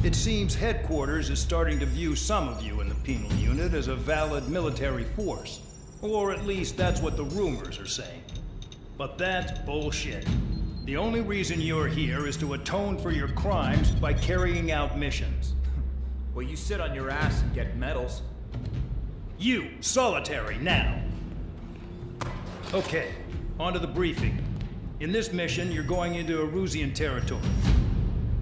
It seems headquarters is starting to view some of you in the penal unit as a valid military force. Or at least that's what the rumors are saying. But that's bullshit. The only reason you're here is to atone for your crimes by carrying out missions. Well, you sit on your ass and get medals. You, solitary, now. Okay, on to the briefing. In this mission, you're going into Erusian territory.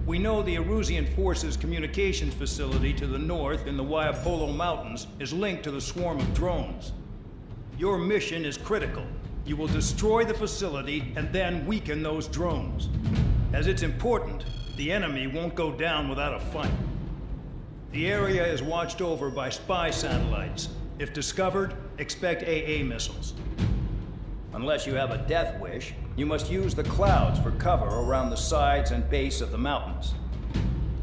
We know the Erusian Forces communications facility to the north in the Waiapolo Mountains is linked to the swarm of drones. Your mission is critical. You will destroy the facility and then weaken those drones. As it's important, the enemy won't go down without a fight. The area is watched over by spy satellites. If discovered, expect AA missiles. Unless you have a death wish, you must use the clouds for cover around the sides and base of the mountains.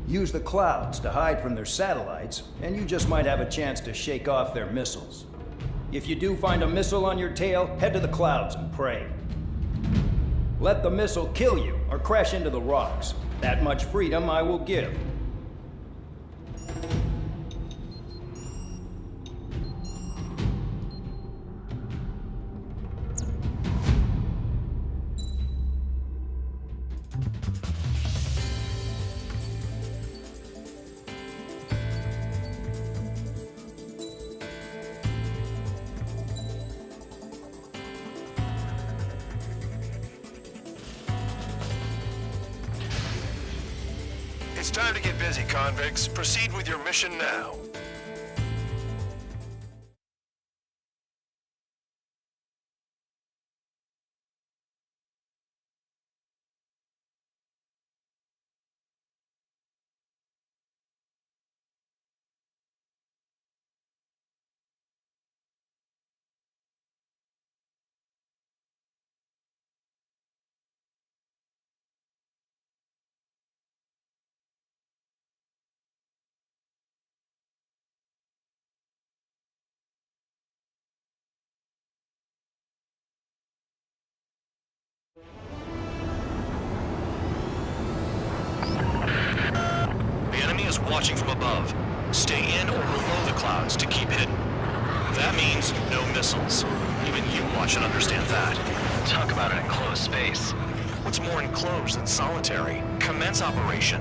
Use the clouds to hide from their satellites, and you just might have a chance to shake off their missiles. If you do find a missile on your tail, head to the clouds and pray. Let the missile kill you or crash into the rocks. That much freedom I will give. It's time to get busy, convicts. Proceed with your mission now. The enemy is watching from above. Stay in or below the clouds to keep hidden. That means no missiles. Even you watch and understand that. Talk about an enclosed space. What's more enclosed than solitary? Commence operation.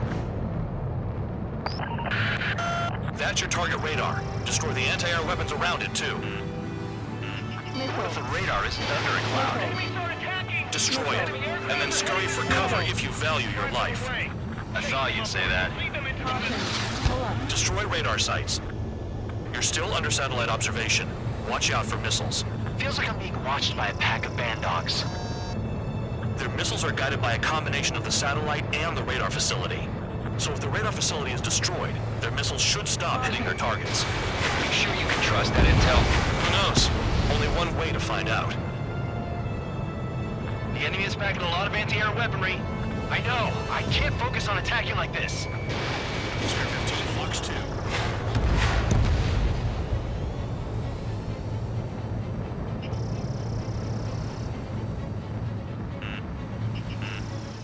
That's your target radar. Destroy the anti-air weapons around it, too. What if the radar isn't under a cloud? Destroy it, and then scurry for cover if you value your life. I thought you'd say that. Destroy radar sites. You're still under satellite observation. Watch out for missiles. Feels like I'm being watched by a pack of band dogs. Their missiles are guided by a combination of the satellite and the radar facility. So if the radar facility is destroyed, their missiles should stop hitting their targets. Are you sure you can trust that intel? Who knows? Only one way to find out. The enemy is packing a lot of anti-air weaponry. I know. I can't focus on attacking like this. Spare 15 Flux 2.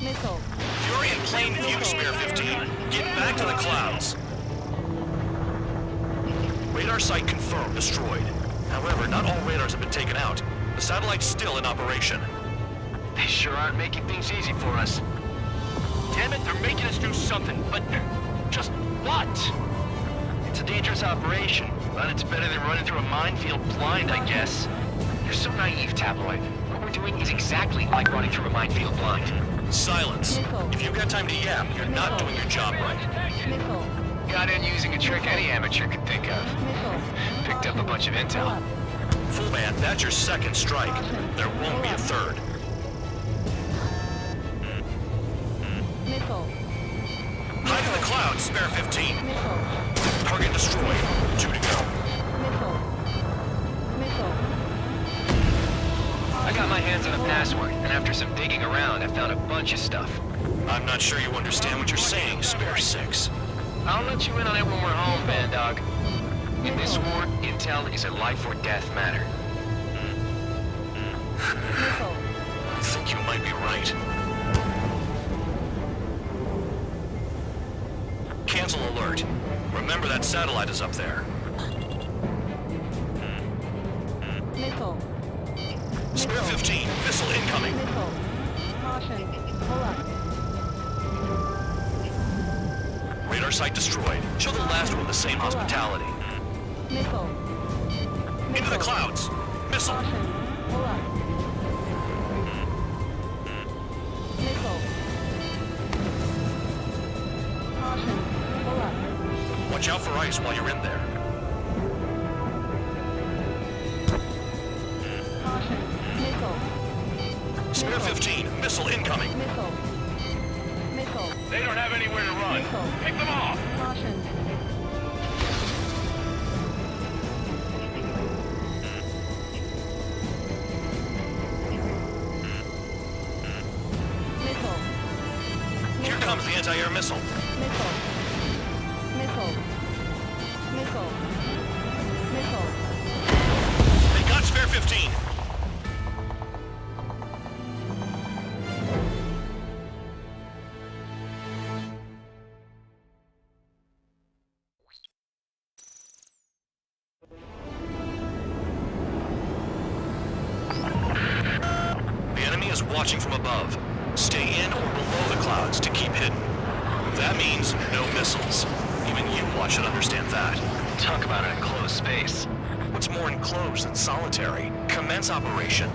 Missile. You're in plain view, Spare 15. Get back to the clouds. Radar site confirmed destroyed. However, not all radars have been taken out. The satellite's still in operation. They sure aren't making things easy for us. Damn it, they're making us do something, but just what? It's a dangerous operation, but it's better than running through a minefield blind, I guess. You're so naive, Tabloid. What we're doing is exactly like running through a minefield blind. Silence. If you've got time to yap, you're not doing your job right. Missile. Got in using a trick any amateur could think of. Missile. Picked up a bunch of intel. Full band, that's your second strike. There won't be a third. Missile. Hide in the clouds, Spare 15. Missile. Target destroyed. 2 to go. Missile. Missile. I got my hands on a password, and after some digging around, I found a bunch of stuff. I'm not sure you understand what you're saying, Spare 6. I'll let you in on it when we're home, Band Dog. In this war, intel is a life or death matter. Missile. I think you might be right. Cancel alert. Remember that satellite is up there. Missile. Spare 15, missile incoming. Missile. Caution. Pull up. Radar site destroyed. Show the last one the same hospitality. Missile. Into the clouds. Missile. Caution. Pull up. Missile. Caution. Pull up. Watch out for ice while you're in there. Caution. Missile. Spare 15, missile incoming. Missile. Missile. They don't have anywhere to run. Missile. Pick them off! Caution. Missile. Here comes the anti-air missile. Missile. Missile. Missile. Missile. They got spare 15. The enemy is watching from above. Stay in or below the clouds to keep hidden. That means no missiles. Even you should understand that. Talk about an enclosed space. What's more enclosed than solitary? Commence operation.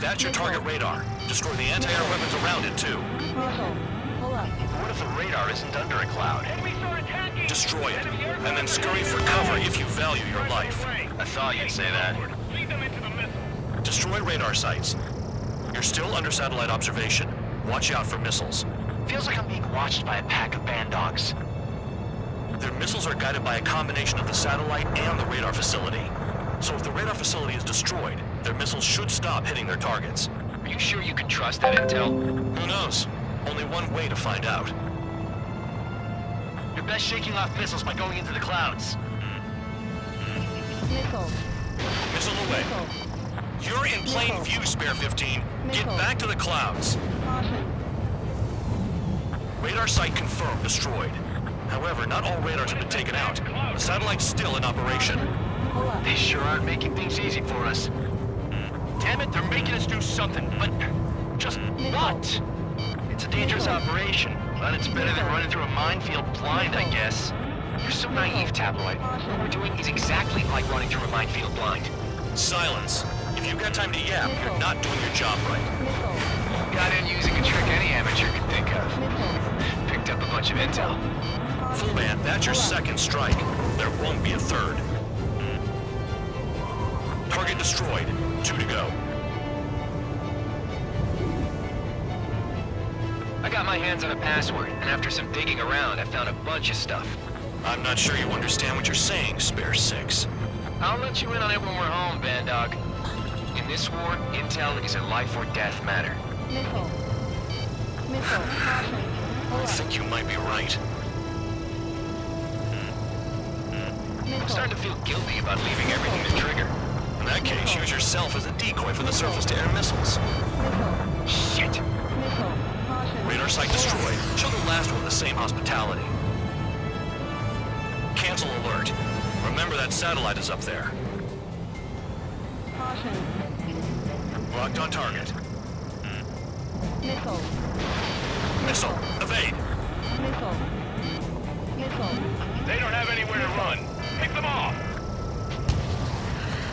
That's your target radar. Destroy the anti-air weapons around it, too. Missile. Pull up. What if the radar isn't under a cloud? Enemies are attacking! Destroy it, and then scurry for cover if you value your life. I thought you'd say that. Lead them into the missile. Destroy radar sites. You're still under satellite observation. Watch out for missiles. Feels like I'm being watched by a pack of band dogs. Their missiles are guided by a combination of the satellite and the radar facility. So if the radar facility is destroyed, their missiles should stop hitting their targets. Are you sure you can trust that intel? Who knows? Only one way to find out. You're best shaking off missiles by going into the clouds. Missile. Missile away. Missile. You're in plain view, Spare 15. Get Missile. back to the clouds. Caution. Radar site confirmed destroyed. However, not all radars have been taken out. The satellite's still in operation. Pull up. They sure aren't making things easy for us. Damn it, they're making us do something, but just what? It's a dangerous operation, but it's better than running through a minefield blind, I guess. You're so naive, Tabloid. What we're doing is exactly like running through a minefield blind. Silence. If you've got time to yap, you're not doing your job right. Missile. Got in using a trick any amateur could think of. Missile. Picked up a bunch of intel. Full band, that's your second strike. There won't be a third. Target destroyed. 2 to go. I got my hands on a password, and after some digging around, I found a bunch of stuff. I'm not sure you understand what you're saying, Spare 6. I'll let you in on it when we're home, Band Dog. In this war, intel is a life or death matter. Missile. Missile. Caution. Pull I up. think you might be right. I'm Missile. starting to feel guilty about leaving everything to Trigger. In that case, use yourself as a decoy for the surface-to-air missiles. Missile. Shit! Missile. Caution. Radar site Pull up. destroyed. Show the last one the same hospitality. Cancel alert. Remember that satellite is up there. Caution. Locked on target. Missile. Missile. Evade. Missile. Missile. They don't have anywhere to run. Pick them off!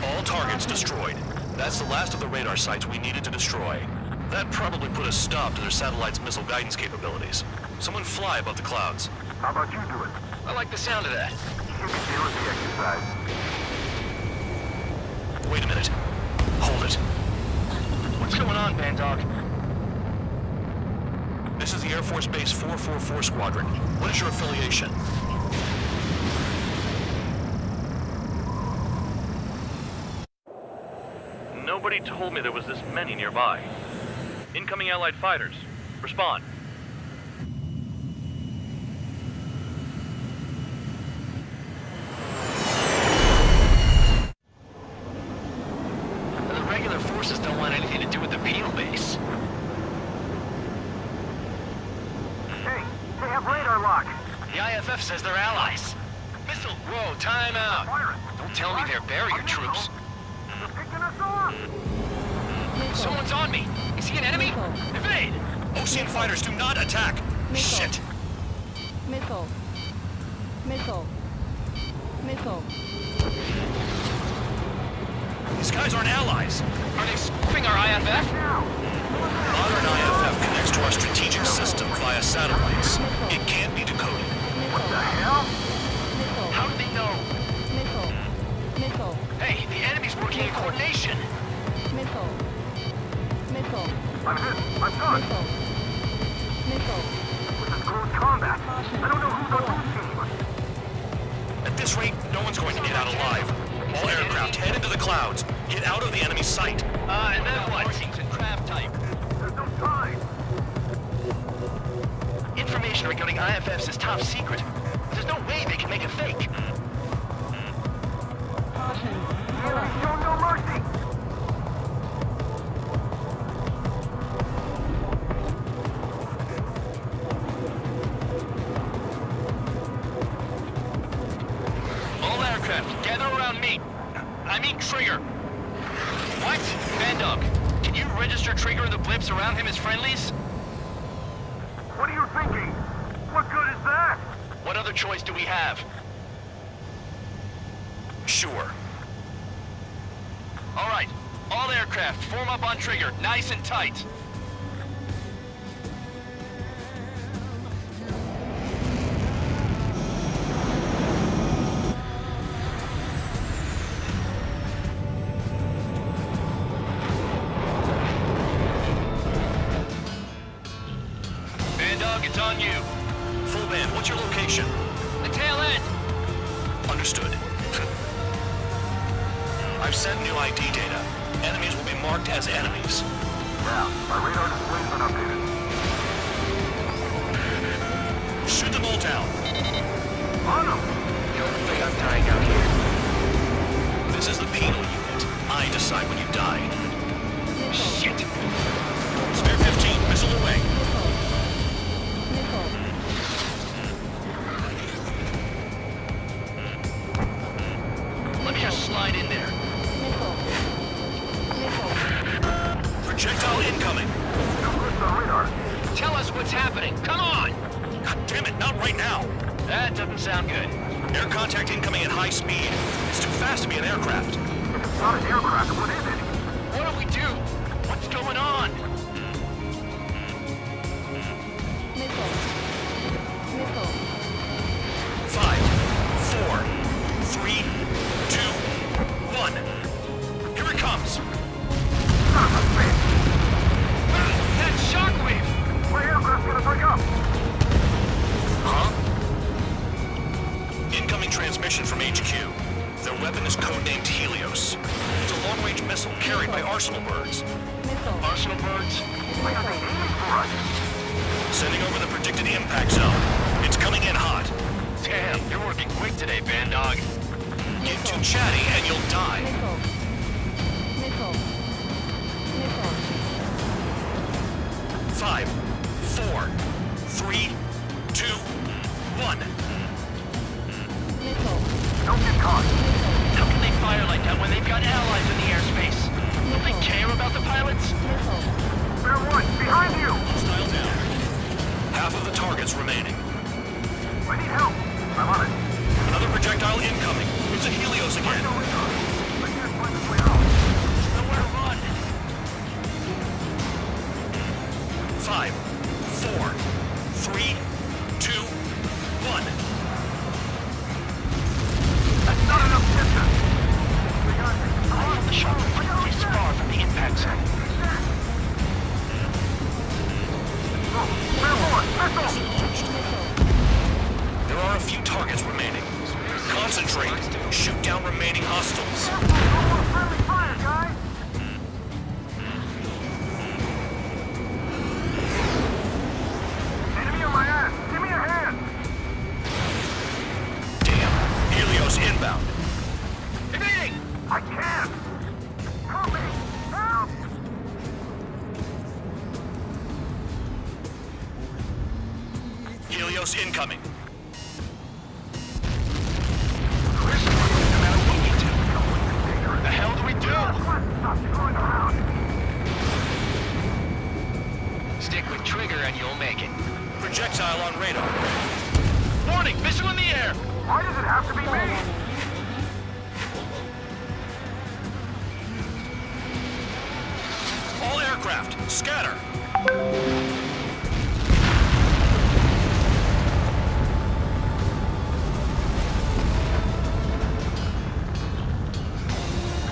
All targets destroyed. That's the last of the radar sites we needed to destroy. That probably put a stop to their satellite's missile guidance capabilities. Someone fly above the clouds. How about you do it? I like the sound of that. You can deal with the exercise. Wait a minute. Hold it. What's going on, Band Dog? This is the Air Force Base 444 Squadron. What is your affiliation? Nobody told me there was this many nearby. Incoming Allied fighters. Respond. The IFF says they're allies. Missile! Whoa, time out. Don't tell me they're barrier troops. They're picking us off! Missile. Someone's on me. Is he an enemy? Missile. Evade! Ocean fighters, do not attack! Missile. Shit! Missile. Missile. Missile. These guys aren't allies! Are they spoofing our IFF? Modern IFF connects to our strategic system via satellites. It can't be decoded. What the hell? Missile. How do they know? Missile. Missile. Hey, the enemy's working in coordination. Missile. Missile. I'm hit. I'm done. Missile. Missile. This is close combat. I don't know who's on whose team. At this rate, no one's going to get out alive. All aircraft, head into the clouds. Get out of the enemy's sight. And then what? Markings and crab type. There's no time. Information regarding IFFs is top secret. There's no way they can make a fake. Caution. Enemy show no mercy. All aircraft, gather around me. I mean Trigger. What? Bandog, can you register Trigger and the blips around him as friendlies? What are you thinking? What good is that? What other choice do we have? Sure. All right, all aircraft, form up on Trigger, nice and tight. Bandog, it's on you. Full band, what's your location? The tail end. Understood. I've sent new ID data. Enemies will be marked as enemies. Yeah, my radar display's been updated. Shoot them all down. On them! Don't think I'm dying out here. This is the penal unit. I decide when you die. Shit! Spare 15, missile away. Missile. Let me just slide in there. Missile. Missile. Projectile incoming. Too close to the radar. Tell us what's happening. Come on! God damn it, not right now. That doesn't sound good. Air contact incoming at high speed. It's too fast to be an aircraft. If it's not an aircraft, what is it? What do we do? What's going on? Missile. Missile. 5, 4, 3, 2, 1. Here it comes. Son of a bitch! That shockwave! My aircraft's gonna break up! Huh? Incoming transmission from HQ. Their weapon is codenamed Helios. It's a long-range missile carried by Arsenal birds. Missile. Arsenal birds? Why are they aiming for us? Sending over the predicted impact zone. It's coming in hot. Damn, you're working quick today, Bandog. Get too chatty and you'll die. Missile. Missile. Missile. 5, 4, 3, 2, 1. Missile. Don't get caught. How can they fire like that when they've got allies in the airspace? Don't they care about the pilots? Missile. Spare one, behind you! Style down. Half of the targets remaining. I need help. I'm on it. Another projectile incoming. It's a Helios again. No radar. I can't find this way out. Nowhere to run. 5, 4, 3, 2, 1. That's not enough distance. I feel the shock this far from the impact zone. Spare one, missile! There are a few targets remaining. Concentrate. Shoot down remaining hostiles. No more friendly fire, guys! Enemy on my ass! Give me a hand! Damn. Helios inbound. Evading! I can't! Help me! Help! Helios incoming. Stop screwing around. Stick with trigger and you'll make it. Projectile on radar. Warning, missile in the air! Why does it have to be Go me? running. All aircraft, scatter.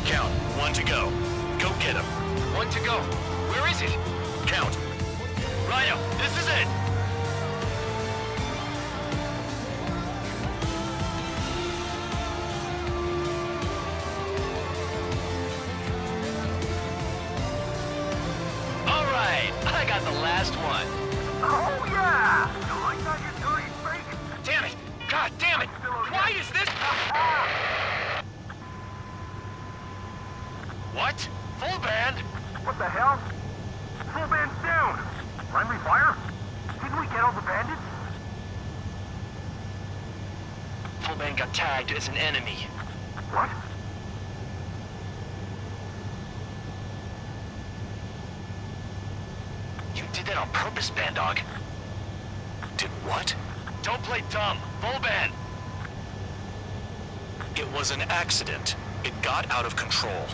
Count, 1 to go. Go get him. 1 to go. Where is it? Count. Rhino, this is it! All right, I got the last one. Oh, yeah! You like that, you dirty fake? Damn it! God damn it! Why is this? What? Full band? What the hell? Full band's down! Friendly fire? Didn't we get all the bandits? Full band got tagged as an enemy. What? You did that on purpose, Band Dog. Did what? Don't play dumb. Full band. It was an accident. It got out of control.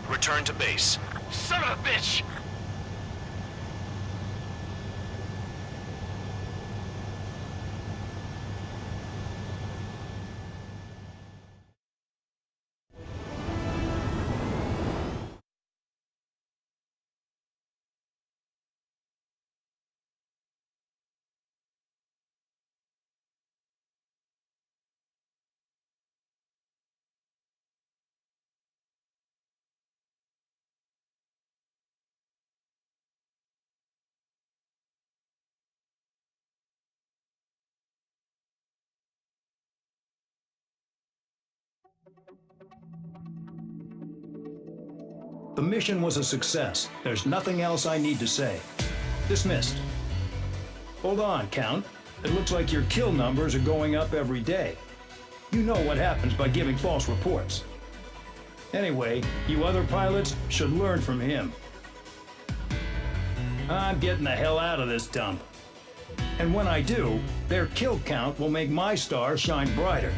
Return to base. Son of a bitch! The mission was a success. There's nothing else I need to say. Dismissed. Hold on, Count. It looks like your kill numbers are going up every day. You know what happens by giving false reports. Anyway, you other pilots should learn from him. I'm getting the hell out of this dump. And when I do, their kill count will make my star shine brighter.